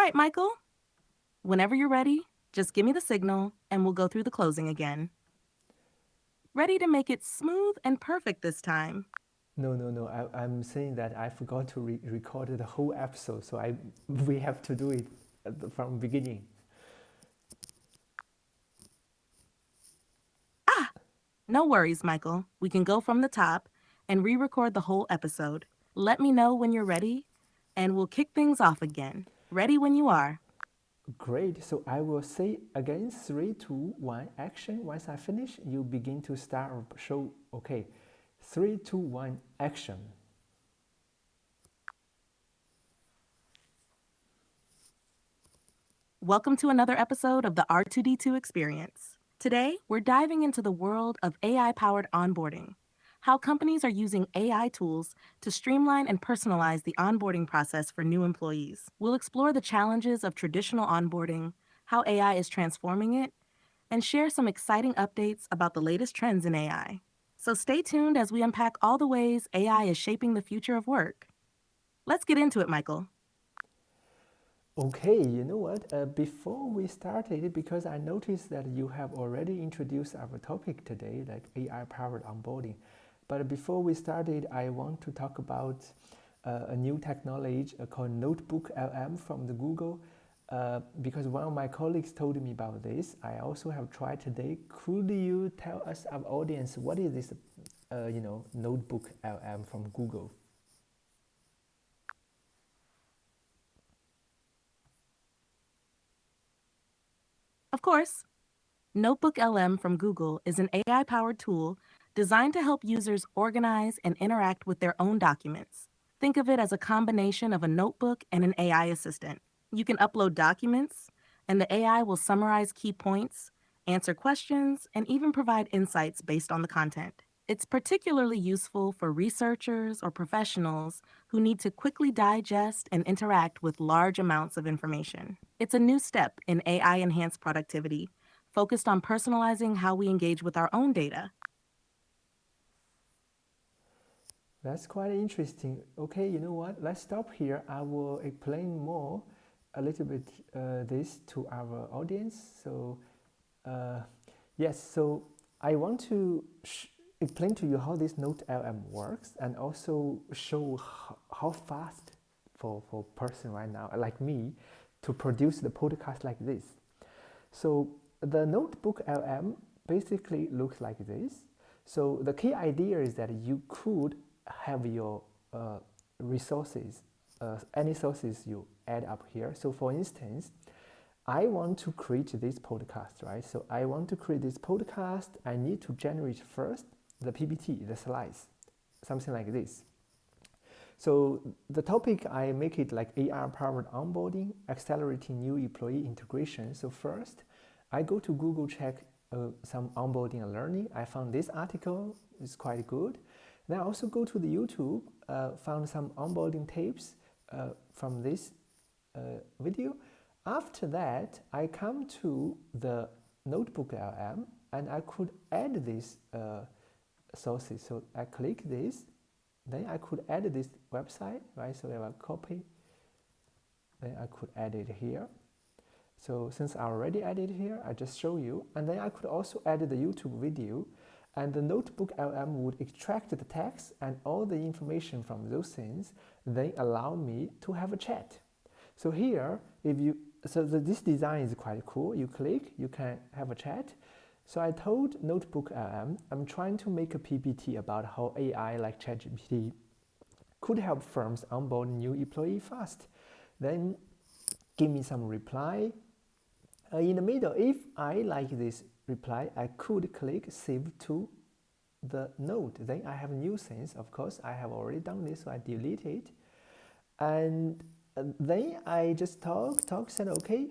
right, Michael. Whenever you're ready, just give me the signal and we'll go through the closing again. Ready to make it smooth and perfect this time. No. I'm saying that I forgot to record the whole episode, so we have to do it from beginning. Ah, no worries, Michael. We can go from the top and re record the whole episode. Let me know when you're ready and we'll kick things off again. Ready when you are. Great. So I will say again, 3, 2, 1, action. Once I finish, you begin to start or show. Okay, 3, 2, 1, action. Welcome to another episode of the R2D2 experience. Today, we're diving into the world of AI powered onboarding, how companies are using AI tools to streamline and personalize the onboarding process for new employees. We'll explore the challenges of traditional onboarding, how AI is transforming it, and share some exciting updates about the latest trends in AI. So stay tuned as we unpack all the ways AI is shaping the future of work. Let's get into it, Michael. Okay, you know what? Before we started, because I noticed that you have already introduced our topic today, like AI-powered onboarding. But before we started, I want to talk about a new technology called NotebookLM from the Google. Because one of my colleagues told me about this, I also have tried today. Could you tell us, our audience, what is this, NotebookLM from Google? Of course, NotebookLM from Google is an AI powered tool designed to help users organize and interact with their own documents. Think of it as a combination of a notebook and an AI assistant. You can upload documents, and the AI will summarize key points, answer questions, and even provide insights based on the content. It's particularly useful for researchers or professionals who need to quickly digest and interact with large amounts of information. It's a new step in AI enhanced productivity, focused on personalizing how we engage with our own data. That's quite interesting. Okay, you know what? Let's stop here. I will explain more a little bit this to our audience. So, uh, yes, so I want to explain to you how this NoteLM works and also show how fast for person right now, like me, to produce the podcast like this. So the notebook LM basically looks like this. So the key idea is that you could have your resources, any sources you add up here. So for instance, I want to create this podcast, right? So I want to create this podcast. I need to generate first the PPT, the slides, something like this. So the topic, I make it like AR-powered onboarding, accelerating new employee integration. So first, I go to Google, check some onboarding and learning. I found this article is quite good. Then I also go to the YouTube, found some onboarding tapes from this video. After that, I come to the Notebook LM and I could add these sources. So I click this, then I could add this website, right? So I will copy, then I could add it here. So since I already added here, I just show you. And then I could also add the YouTube video, and the Notebook LM would extract the text and all the information from those things, then allow me to have a chat. So here, this design is quite cool. You click, you can have a chat. So I told Notebook LM, I'm trying to make a PPT about how AI like ChatGPT could help firms onboard new employee fast. Then give me some reply. In the middle, if I like this reply, I could click save to the node. Then I have new things. Of course, I have already done this, so I delete it. And then I just said, okay,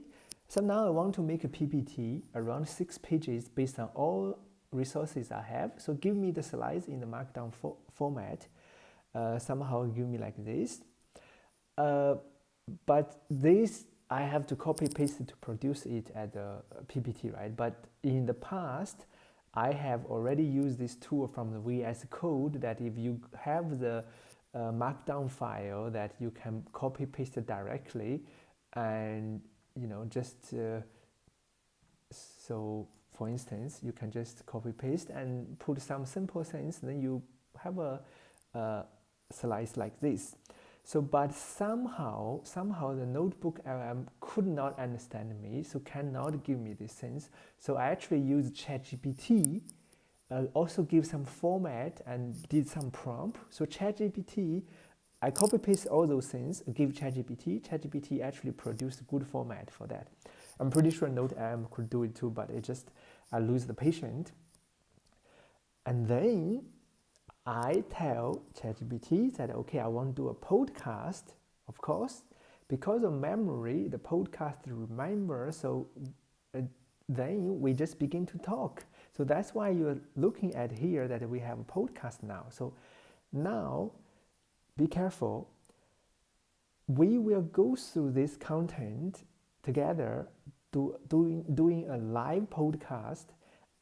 so now I want to make a PPT around 6 pages based on all resources I have. So give me the slides in the markdown format. Somehow give me like this. But this, I have to copy paste it to produce it as a PPT, right? But in the past, I have already used this tool from the VS Code that if you have the markdown file that you can copy paste it directly and just so for instance, you can just copy paste and put some simple things, then you have a slice like this. So but somehow the notebook LM could not understand me, so cannot give me this sense. So I actually used ChatGPT, also give some format and did some prompt. So ChatGPT, I copy paste all those things, give ChatGPT. ChatGPT actually produced good format for that. I'm pretty sure NoteLM could do it too, but I lose the patient. And then I tell ChatGPT that, okay, I want to do a podcast, of course. Because of memory, the podcast remember, so then we just begin to talk. So that's why you're looking at here that we have a podcast now. So now, be careful. We will go through this content together, doing a live podcast,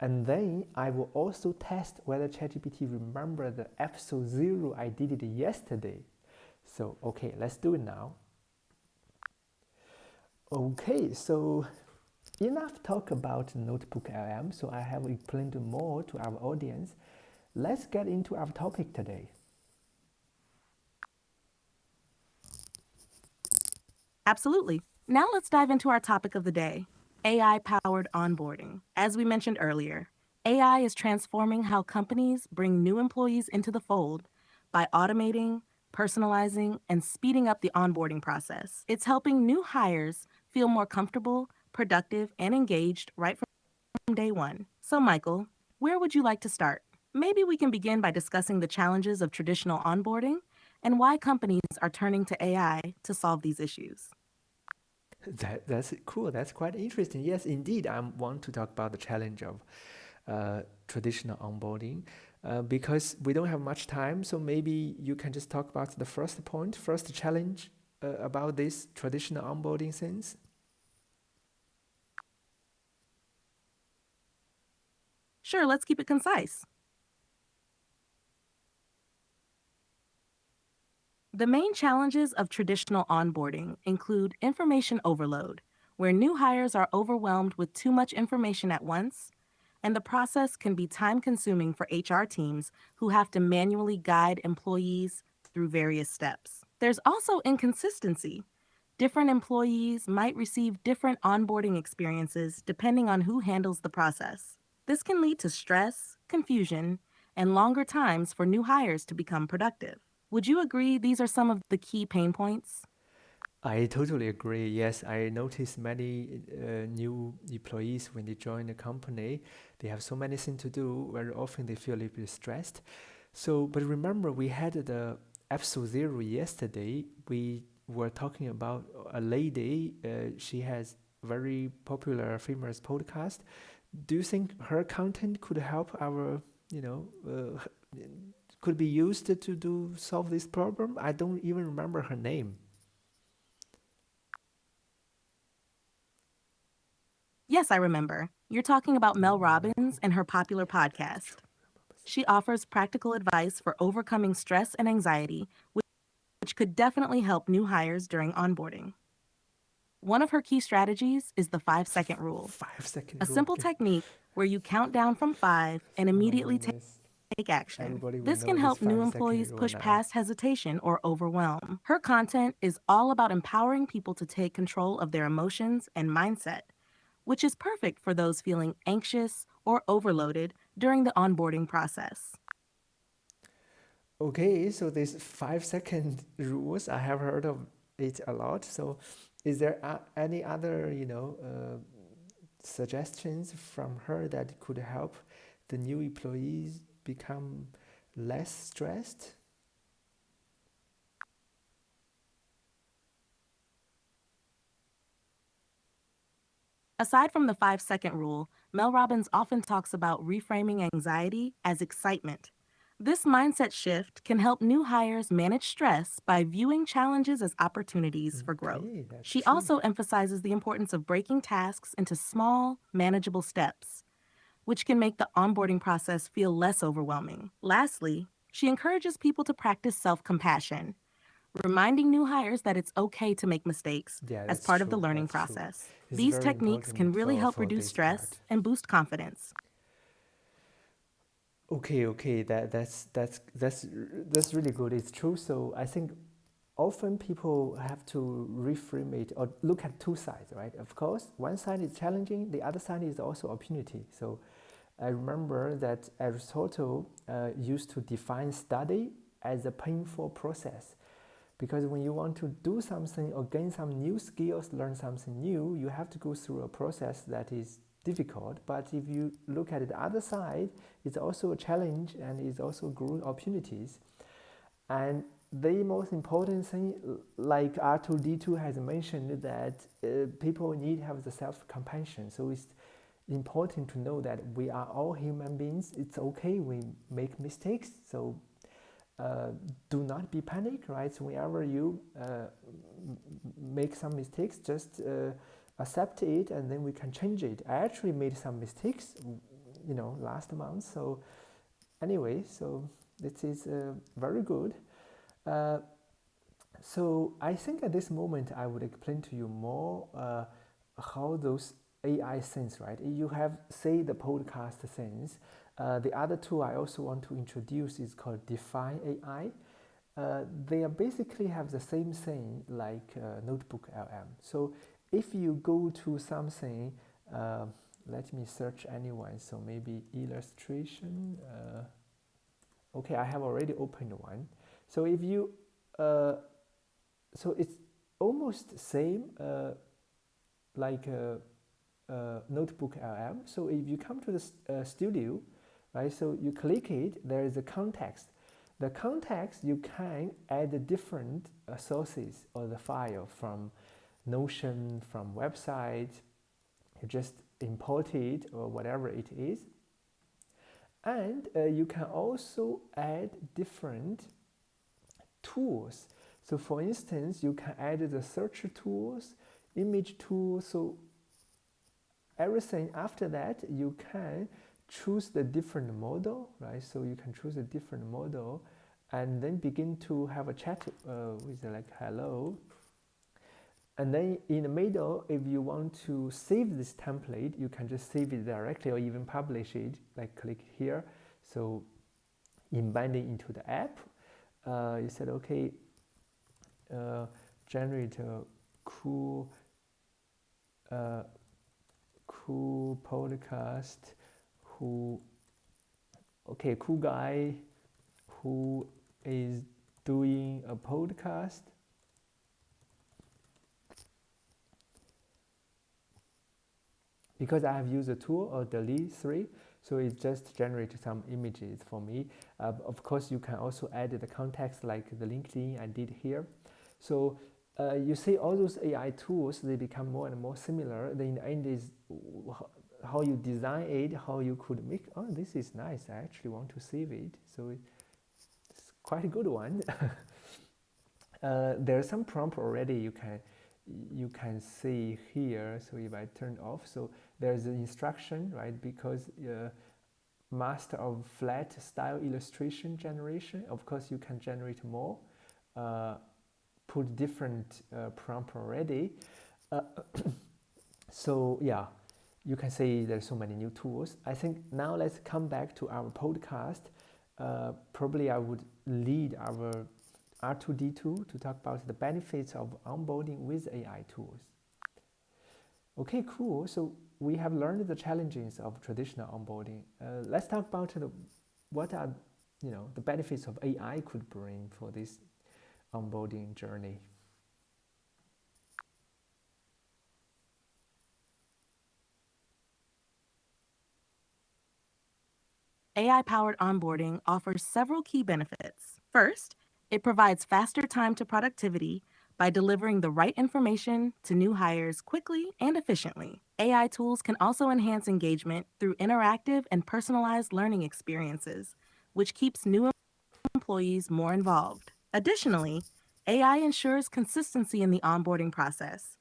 and then I will also test whether ChatGPT remember the episode 0 I did it yesterday. So okay, let's do it now. Okay, so enough talk about NotebookLM. So I have explained more to our audience. Let's get into our topic today. Absolutely. Now let's dive into our topic of the day, AI-powered onboarding. As we mentioned earlier, AI is transforming how companies bring new employees into the fold by automating, personalizing, and speeding up the onboarding process. It's helping new hires feel more comfortable, productive, and engaged right from day one. So, Michael, where would you like to start? Maybe we can begin by discussing the challenges of traditional onboarding and why companies are turning to AI to solve these issues. That's cool. That's quite interesting. Yes, indeed, I want to talk about the challenge of traditional onboarding because we don't have much time. So maybe you can just talk about the first point, first challenge about this traditional onboarding things. Sure, let's keep it concise. The main challenges of traditional onboarding include information overload, where new hires are overwhelmed with too much information at once, and the process can be time consuming for HR teams who have to manually guide employees through various steps. There's also inconsistency. Different employees might receive different onboarding experiences depending on who handles the process. This can lead to stress, confusion, and longer times for new hires to become productive. Would you agree these are some of the key pain points? I totally agree. Yes, I notice many new employees when they join the company, they have so many things to do. Very often they feel a little bit stressed. So, but remember, we had the episode 0 yesterday. We were talking about a lady. She has very popular famous podcast. Do you think her content could help our, could be used to do solve this problem? I don't even remember her name. Yes, I remember. You're talking about Mel Robbins and her popular podcast. She offers practical advice for overcoming stress and anxiety, which could definitely help new hires during onboarding. One of her key strategies is the 5 second rule, 5 second a rule. simple technique where you count down from 5 and Oh my immediately goodness. take action. Everybody will This know can this help new 5 second employees rule push now. past hesitation or overwhelm. Her content is all about empowering people to take control of their emotions and mindset, which is perfect for those feeling anxious or overloaded during the onboarding process. Okay, so this 5 second rules, I have heard of it a lot. So is there any other, suggestions from her that could help the new employees become less stressed? Aside from the 5 second rule, Mel Robbins often talks about reframing anxiety as excitement. This mindset shift can help new hires manage stress by viewing challenges as opportunities for growth. Okay, that's She true. also emphasizes the importance of breaking tasks into small, manageable steps, which can make the onboarding process feel less overwhelming. Lastly, she encourages people to practice self compassion, reminding new hires that it's okay to make mistakes Yeah, as that's part of the true. learning That's true. process. It's These very techniques can important really help for reduce this part. stress and boost confidence. Okay, that's really good. It's true. So I think often people have to reframe it or look at two sides, right? Of course, one side is challenging, the other side is also opportunity. So I remember that Aristotle used to define study as a painful process, because when you want to do something or gain some new skills, learn something new, you have to go through a process that is difficult. But if you look at the other side, it's also a challenge and it's also growing opportunities. And the most important thing, like R2D2 has mentioned, that people need to have the self-compassion. So it's important to know that we are all human beings. It's okay we make mistakes. So do not be panic, right? So whenever you make some mistakes, just accept it, and then we can change it. I actually made some mistakes, last month. So anyway, so this is very good. Uh, so I think at this moment I would explain to you more how those AI things, right? You have, say, the podcast things. The other two I also want to introduce is called Defy.ai. They are basically have the same thing like NotebookLM. So if you go to something, let me search anyone. So maybe illustration. Okay, I have already opened one. So if you, so it's almost same like NotebookLM. So if you come to the studio, right? So you click it. There is a context. The context, you can add different sources or the file from Notion, from website. You just import it or whatever it is. And you can also add different tools. So for instance, you can add the search tools, image tools. So everything after that, you can choose the different model, right? So you can choose a different model and then begin to have a chat with like hello. And then in the middle, if you want to save this template, you can just save it directly or even publish it, like click here. So embedding into the app, you said, okay, generate a cool podcast cool guy who is doing a podcast. Because I have used the tool or delete 3, so it just generated some images for me. Of course, you can also add the context like the LinkedIn I did here. So you see all those AI tools, they become more and more similar. Then in the end is how you design it, how you could make, oh, this is nice. I actually want to save it. So it's quite a good one. There's some prompt already you can see here. So if I turn off, so there's an instruction, right? Because master of flat style illustration generation, of course you can generate more, put different prompt already. So yeah, you can see there's so many new tools. I think now let's come back to our podcast. Probably I would lead our R2D2 to talk about the benefits of onboarding with AI tools. Okay, cool. So we have learned the challenges of traditional onboarding. Let's talk about what are the benefits of AI could bring for this onboarding journey. AI-powered onboarding offers several key benefits. First, it provides faster time to productivity by delivering the right information to new hires quickly and efficiently. AI tools can also enhance engagement through interactive and personalized learning experiences, which keeps new employees more involved. Additionally, AI ensures consistency in the onboarding process,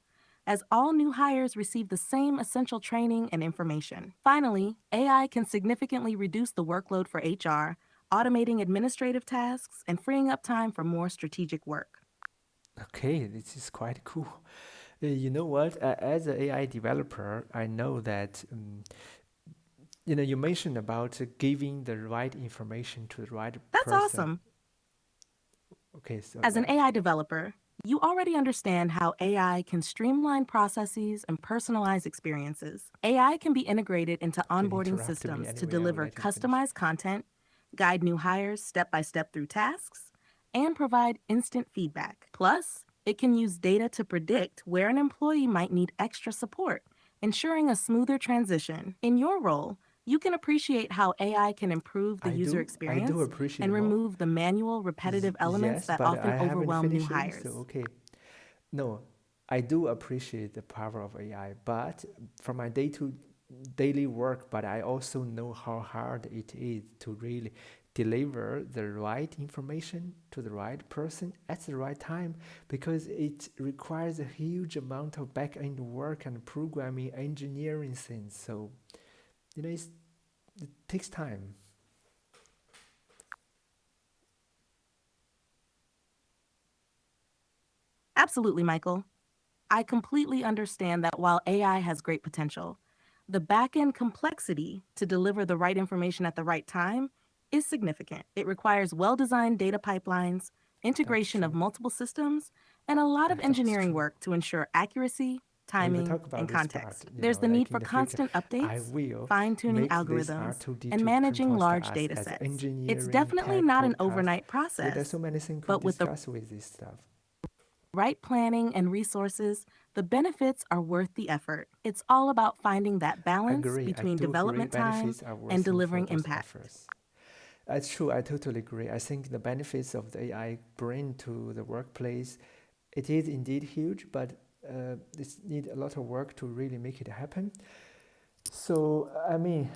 as all new hires receive the same essential training and information. Finally, AI can significantly reduce the workload for HR, automating administrative tasks and freeing up time for more strategic work. Okay, this is quite cool. You know what? As an AI developer, I know that you mentioned about giving the right information to the right That's person. awesome. Okay, so As an AI developer, you already understand how AI can streamline processes and personalize experiences. AI can be integrated into can onboarding interrupt me systems to anyway. I will deliver let you finish. customized content, guide new hires step by step through tasks, and provide instant feedback. Plus, it can use data to predict where an employee might need extra support, ensuring a smoother transition. In your role, you can appreciate how AI can improve the user I do experience appreciate and more. remove the manual, repetitive elements Yes, that but often I haven't overwhelm new finishing, hires. so okay. No, I do appreciate the power of AI, but for my daily work, but I also know how hard it is to really deliver the right information to the right person at the right time, because it requires a huge amount of back-end work and programming engineering things. So, it takes time. Absolutely, Michael. I completely understand that while AI has great potential, the back-end complexity to deliver the right information at the right time is significant. It requires well-designed data pipelines, That's integration of true. multiple systems, and a lot of That's engineering true. work to ensure accuracy, We will timing, talk and about this part, context. There's the need like in for the future. constant I updates, will fine-tuning make this algorithms, and R2D2 managing large podcast data as sets. It's engineering definitely tech not an podcast. overnight So there's so process, many things to but with the discuss with this stuff. right planning and resources, the benefits are worth the effort. It's all about finding that balance Agree. I between do agree. development time Benefits are and worth it for delivering those impact. efforts. That's true. I totally agree. I think the benefits of the AI bring to the workplace, it is indeed huge, but it needs a lot of work to really make it happen. So,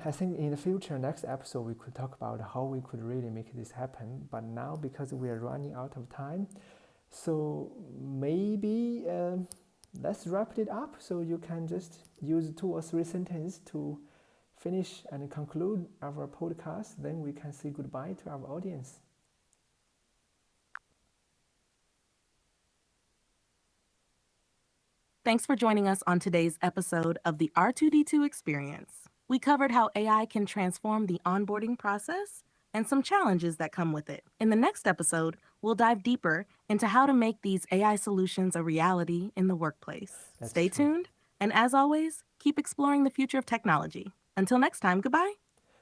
I think in the future, next episode, we could talk about how we could really make this happen. But now, because we are running out of time, so maybe let's wrap it up. So you can just use 2 or 3 sentences to finish and conclude our podcast. Then we can say goodbye to our audience. Thanks for joining us on today's episode of the R2D2 Experience. We covered how AI can transform the onboarding process and some challenges that come with it. In the next episode, we'll dive deeper into how to make these AI solutions a reality in the workplace. That's Stay true. tuned, and as always, keep exploring the future of technology. Until next time, goodbye.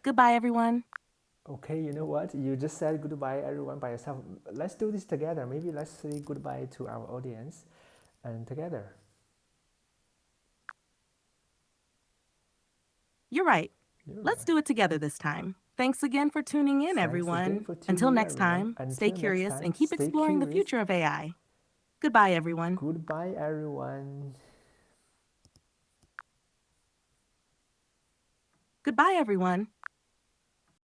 Goodbye, everyone. Okay, you know what? You just said goodbye, everyone, by yourself. Let's do this together. Maybe let's say goodbye to our audience and together. You're right. You're Let's right. do it together this time. Thanks again for tuning in, Thanks again everyone. for Until tuning in, next everyone. time, stay Until next curious time, and keep stay exploring the curious. future of AI. Goodbye, everyone. Goodbye, everyone. Goodbye, everyone.